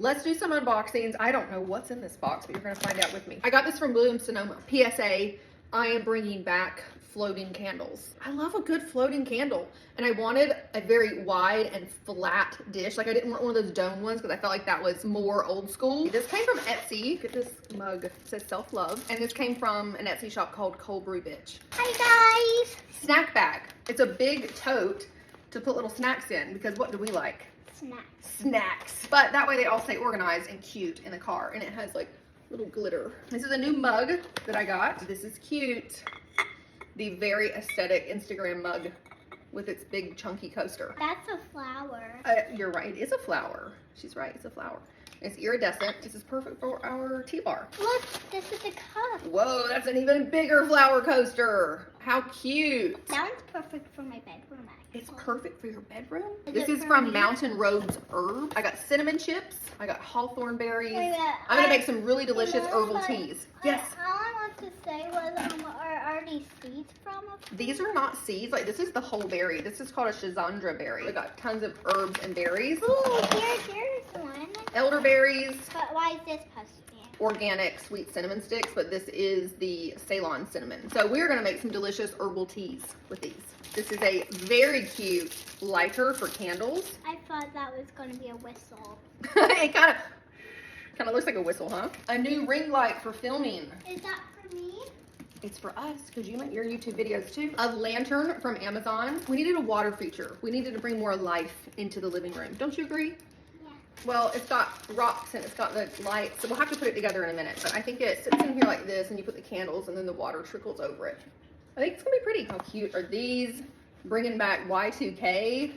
let's do some unboxings. I don't know what's in this box, but you're gonna find out with me. I got this from Williams-Sonoma. PSA, I am bringing back floating candles. I love a good floating candle. And I wanted a very wide and flat dish. Like I didn't want one of those dome ones because I felt like that was more old school. This came from Etsy. Get this mug, it says self-love. And this came from an Etsy shop called Cold Brew Bitch. Hi guys. Snack bag. It's a big tote to put little snacks in because what do we like? Snacks. But that way they all stay organized and cute in the car. And it has like little glitter. This is a new mug that I got. This is cute. The very aesthetic Instagram mug with its big chunky coaster. That's a flower. You're right, it is a flower. She's right, it's a flower. It's iridescent. This is perfect for our tea bar. Look, this is a cup. Whoa, that's an even bigger flower coaster. How cute. That one's perfect for my bedroom, actually. It's perfect for your bedroom. Is This it is for from me? Mountain Roads Herb. I got cinnamon chips. I got hawthorn berries. Wait a minute, I'm gonna make some really delicious herbal but teas. Yes. All I want to say was, are these seeds from a These are not seeds. Like this is the whole berry. This is called a schizandra berry. We got tons of herbs and berries. Ooh, here's one. Elderberries. But why is this supposed to be? Organic sweet cinnamon sticks, but this is the Ceylon cinnamon. So we're gonna make some delicious herbal teas with these. This is a very cute lighter for candles. I thought that was going to be a whistle. It kind of looks like a whistle, huh? A new ring light for filming. Is that for me? It's for us, because you make your YouTube videos too. A lantern from Amazon. We needed a water feature. We needed to bring more life into the living room. Don't you agree? Yeah. Well, it's got rocks and it's got the lights, so we'll have to put it together in a minute. But I think it sits in here like this, and you put the candles, and then the water trickles over it. I think it's gonna be pretty. How cute are these? Bringing back Y2K,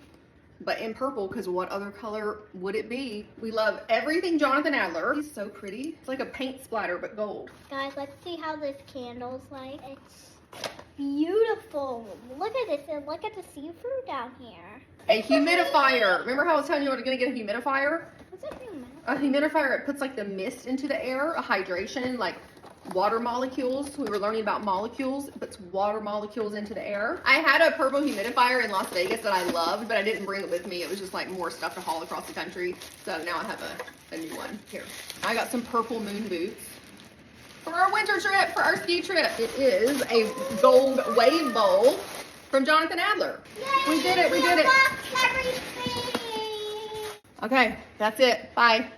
but in purple, because what other color would it be? We love everything Jonathan Adler. He's so pretty. It's like a paint splatter, but gold. Guys, let's see how this candle's like. It's beautiful. Look at this, and look at the seafood down here. A humidifier. Remember how I was telling you I was gonna get a humidifier? What's a human? A humidifier, it puts like the mist into the air, a hydration, like water molecules. We were learning about molecules. It puts water molecules into the air. I had a purple humidifier in Las Vegas that I loved, but I didn't bring it with me. It was just like more stuff to haul across the country. So now I have a new one here. I got some purple moon boots for our winter trip, for our ski trip. It is a gold wave bowl from Jonathan Adler. Yay, We did it, we did it. unboxed everything. Okay, that's it. Bye.